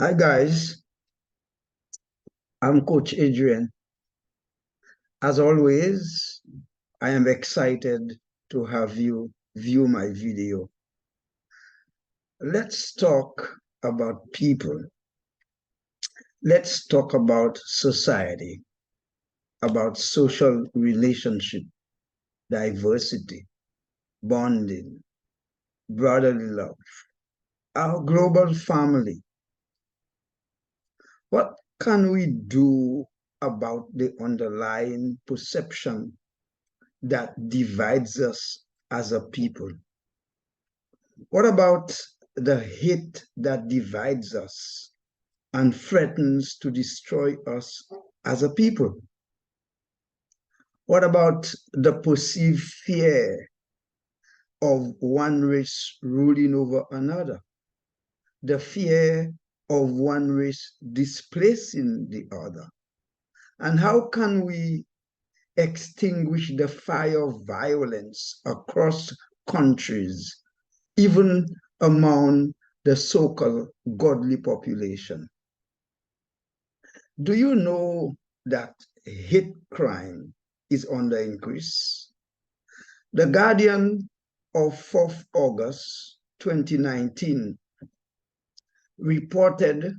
Hi guys, I'm Coach Adrien. As always, I am excited to have you view my video. Let's talk about people. Let's talk about society, about social relationship, diversity, bonding, brotherly love, our global family. What can we do about the underlying perception that divides us as a people? What about the hate that divides us and threatens to destroy us as a people? What about the perceived fear of one race ruling over another? The fear of one race displacing the other? And how can we extinguish the fire of violence across countries, even among the so-called godly population? Do you know that hate crime is on the increase? The Guardian of 4th August 2019 reported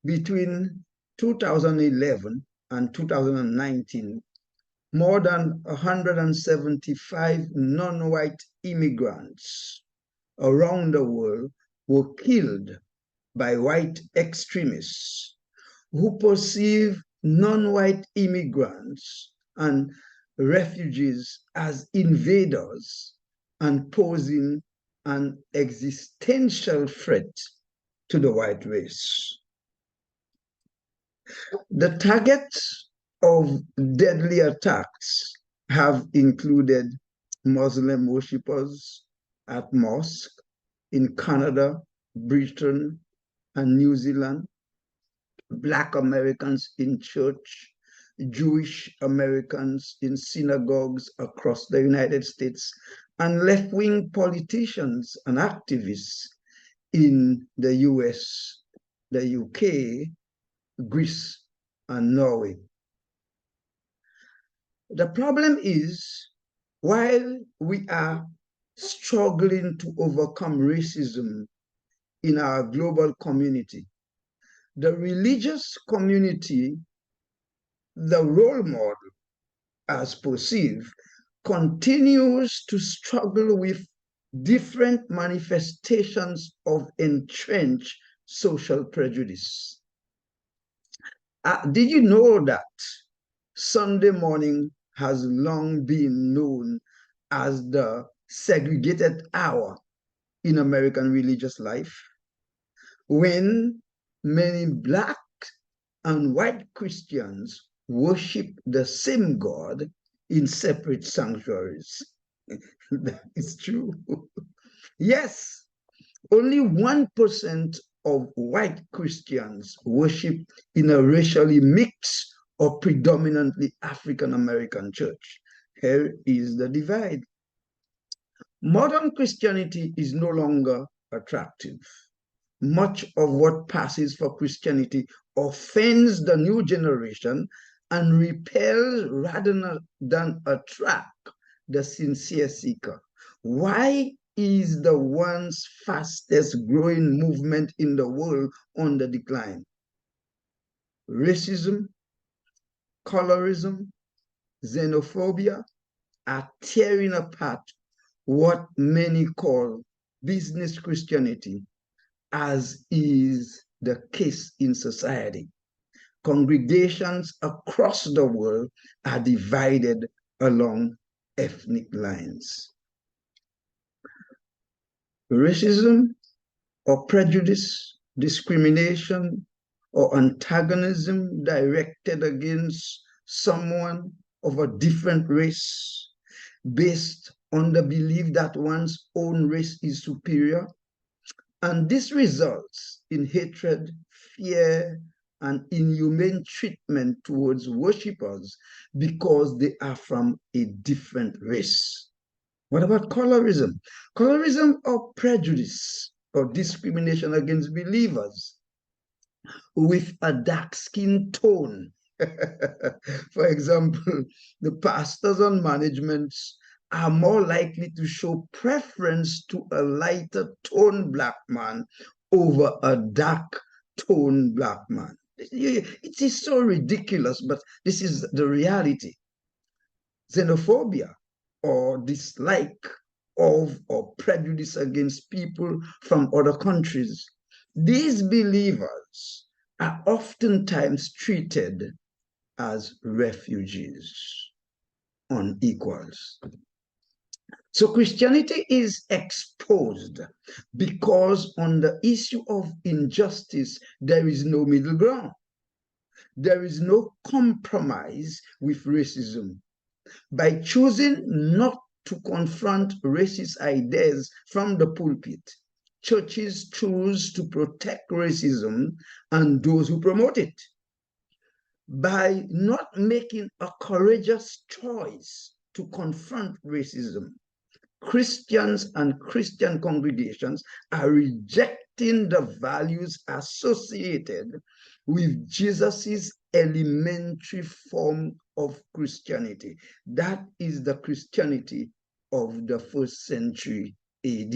between 2011 and 2019, more than 175 non-white immigrants around the world were killed by white extremists who perceive non-white immigrants and refugees as invaders and posing an existential threat to the white race. The targets of deadly attacks have included Muslim worshippers at mosques in Canada, Britain, and New Zealand, Black Americans in church, Jewish Americans in synagogues across the United States, and left-wing politicians and activists in the US, the UK, Greece, and Norway. The problem is, while we are struggling to overcome racism in our global community, the religious community, the role model as perceived, continues to struggle with different manifestations of entrenched social prejudice. Did you know that Sunday morning has long been known as the segregated hour in American religious life, when many Black and white Christians worship the same God in separate sanctuaries? That is true. Yes, only 1% of white Christians worship in a racially mixed or predominantly African American church. Here is the divide. Modern Christianity is no longer attractive. Much of what passes for Christianity offends the new generation and repels rather than attract the sincere seeker. Why is the once fastest growing movement in the world on the decline? Racism, colorism, xenophobia are tearing apart what many call business Christianity, as is the case in society. Congregations across the world are divided along ethnic lines. Racism or prejudice, discrimination or antagonism directed against someone of a different race based on the belief that one's own race is superior. And this results in hatred, fear, and inhumane treatment towards worshippers because they are from a different race. What about colorism? Colorism or prejudice or discrimination against believers with a dark skin tone. For example, the pastors and managements are more likely to show preference to a lighter toned black man over a dark toned black man. It is so ridiculous, but this is the reality. Xenophobia or dislike of or prejudice against people from other countries. These believers are oftentimes treated as refugees, unequals. So Christianity is exposed because on the issue of injustice, there is no middle ground. There is no compromise with racism. By choosing not to confront racist ideas from the pulpit, churches choose to protect racism and those who promote it. By not making a courageous choice to confront racism, Christians and Christian congregations are rejecting the values associated with Jesus's elementary form of Christianity. That is the Christianity of the first century AD.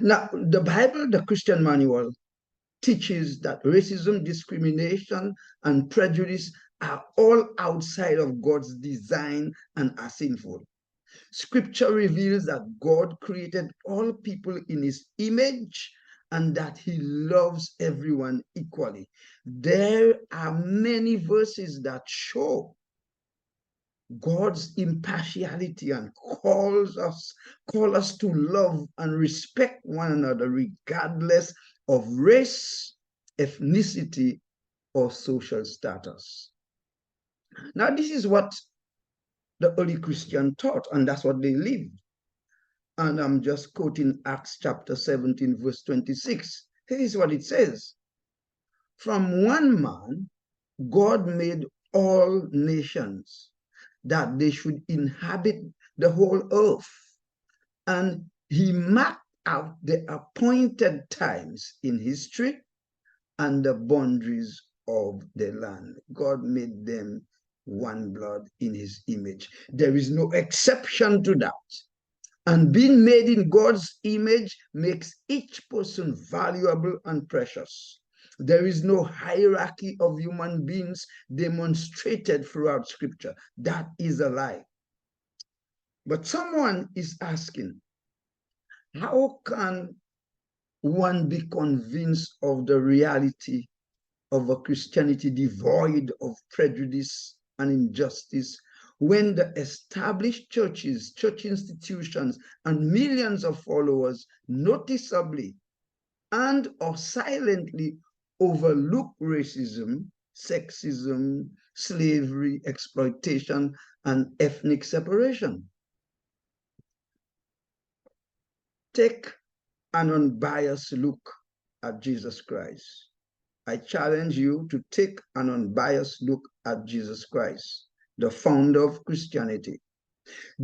Now, the Bible, the Christian manual, teaches that racism, discrimination, and prejudice are all outside of God's design and are sinful. Scripture reveals that God created all people in his image and that he loves everyone equally. There are many verses that show God's impartiality and call us to love and respect one another regardless of race, ethnicity, or social status. Now, this is what the early Christian taught, and that's what they lived. And I'm just quoting Acts chapter 17, verse 26. Here is what it says. From one man, God made all nations that they should inhabit the whole earth. And he marked out the appointed times in history and the boundaries of the land. God made them one blood in his image. There is no exception to that. And being made in God's image makes each person valuable and precious. There is no hierarchy of human beings demonstrated throughout Scripture. That is a lie. But someone is asking, how can one be convinced of the reality of a Christianity devoid of prejudice and injustice when the established churches, church institutions, and millions of followers noticeably and or silently overlook racism, sexism, slavery, exploitation, and ethnic separation? Take an unbiased look at Jesus Christ. I challenge you to take an unbiased look at Jesus Christ, the founder of Christianity.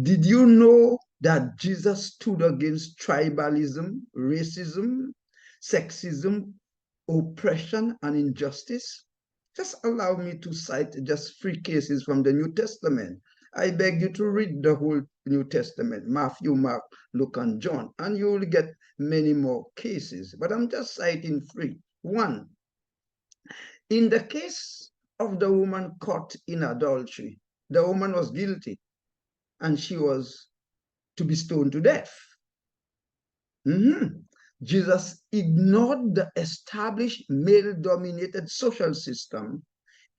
Did you know that Jesus stood against tribalism, racism, sexism, oppression, and injustice? Just allow me to cite just 3 cases from the New Testament. I beg you to read the whole New Testament, Matthew, Mark, Luke, and John, and you will get many more cases. But I'm just citing 3. 1, in the case of the woman caught in adultery, the woman was guilty and she was to be stoned to death. Jesus ignored the established male-dominated social system,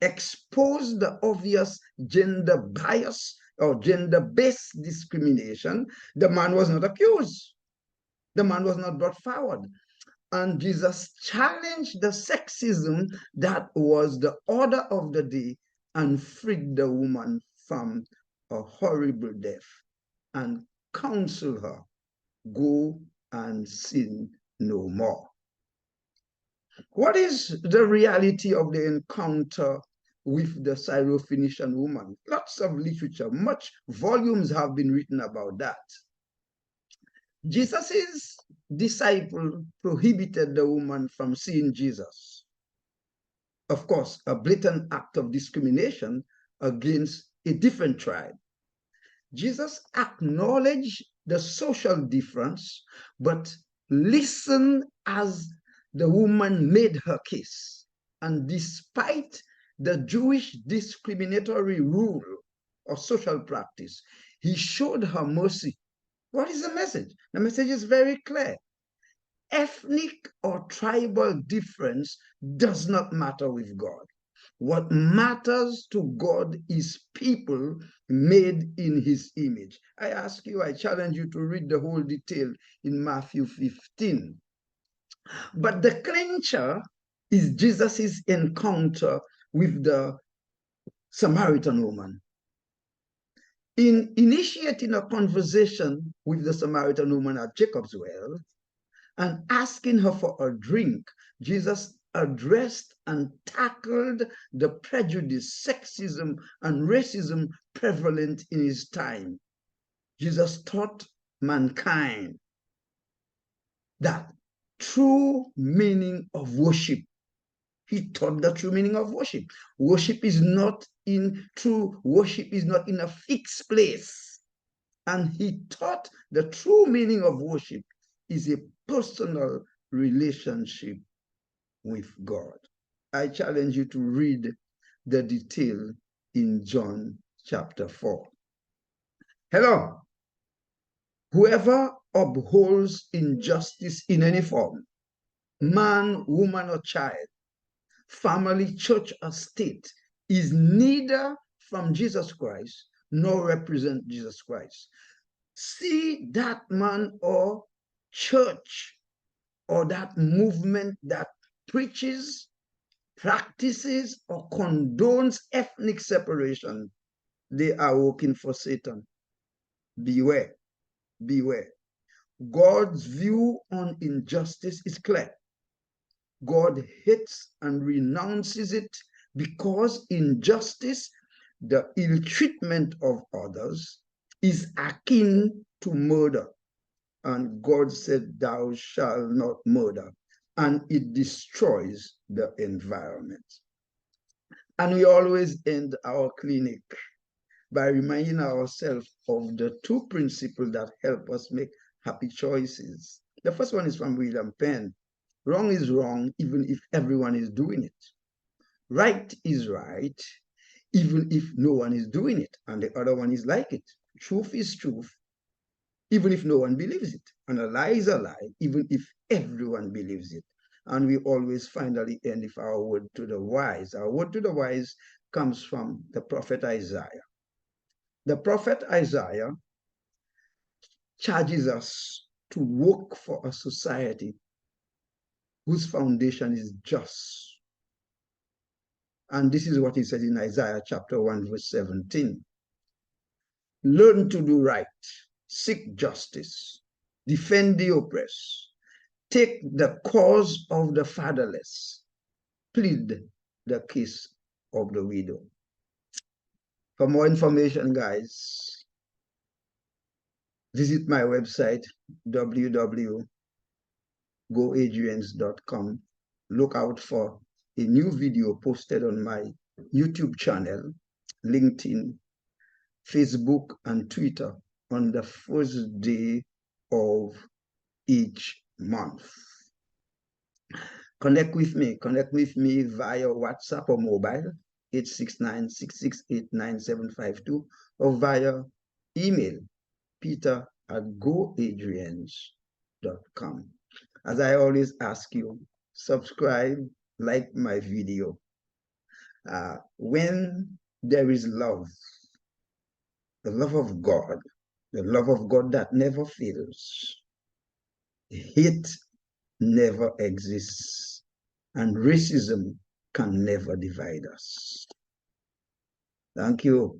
exposed the obvious gender bias or gender-based discrimination. The man was not accused. The man was not brought forward. And Jesus challenged the sexism that was the order of the day and freed the woman from a horrible death and counseled her, go and sin no more. What is the reality of the encounter with the Syrophoenician woman? Lots of literature, much volumes have been written about that. Jesus's disciple prohibited the woman from seeing Jesus. Of course, a blatant act of discrimination against a different tribe. Jesus acknowledged the social difference, but listened as the woman made her case. And despite the Jewish discriminatory rule or social practice, he showed her mercy. What is the message? The message is very clear. Ethnic or tribal difference does not matter with God. What matters to God is people made in his image. I challenge you to read the whole detail in Matthew 15. But the clincher is Jesus's encounter with the Samaritan woman. In initiating a conversation with the Samaritan woman at Jacob's well and asking her for a drink, Jesus addressed and tackled the prejudice, sexism, and racism prevalent in his time. Jesus taught mankind that true meaning of worship. He taught the true meaning of worship. Worship is not in a fixed place. And he taught the true meaning of worship is a personal relationship with God. I challenge you to read the detail in John chapter 4. Hello. Whoever upholds injustice in any form, man, woman, or child, family, church, or state, is neither from Jesus Christ nor represent Jesus Christ. See that man or church or that movement that preaches, practices, or condones ethnic separation, they are working for Satan. Beware, beware. God's view on injustice is clear. God hates and renounces it because injustice, the ill treatment of others, is akin to murder. And God said, thou shalt not murder. And it destroys the environment. And we always end our clinic by reminding ourselves of the two principles that help us make happy choices. The first one is from William Penn. Wrong is wrong, even if everyone is doing it. Right is right, even if no one is doing it. And the other one is like it. Truth is truth, even if no one believes it. And a lie is a lie, even if everyone believes it. And we always finally end with our word to the wise. Our word to the wise comes from the prophet Isaiah. The prophet Isaiah charges us to work for a society whose foundation is just. And this is what he said in Isaiah chapter 1, verse 17. Learn to do right, seek justice, defend the oppressed, take the cause of the fatherless, plead the case of the widow. For more information, guys, visit my website, www.goadriens.com. Look out for a new video posted on my YouTube channel, LinkedIn, Facebook, and Twitter on the first day of each month. Connect with me via WhatsApp or mobile, 869-668-9752, or via email, peter@goadriens.com. As I always ask you, subscribe, like my video. When there is love, the love of God that never fails, hate never exists, and racism can never divide us. Thank you.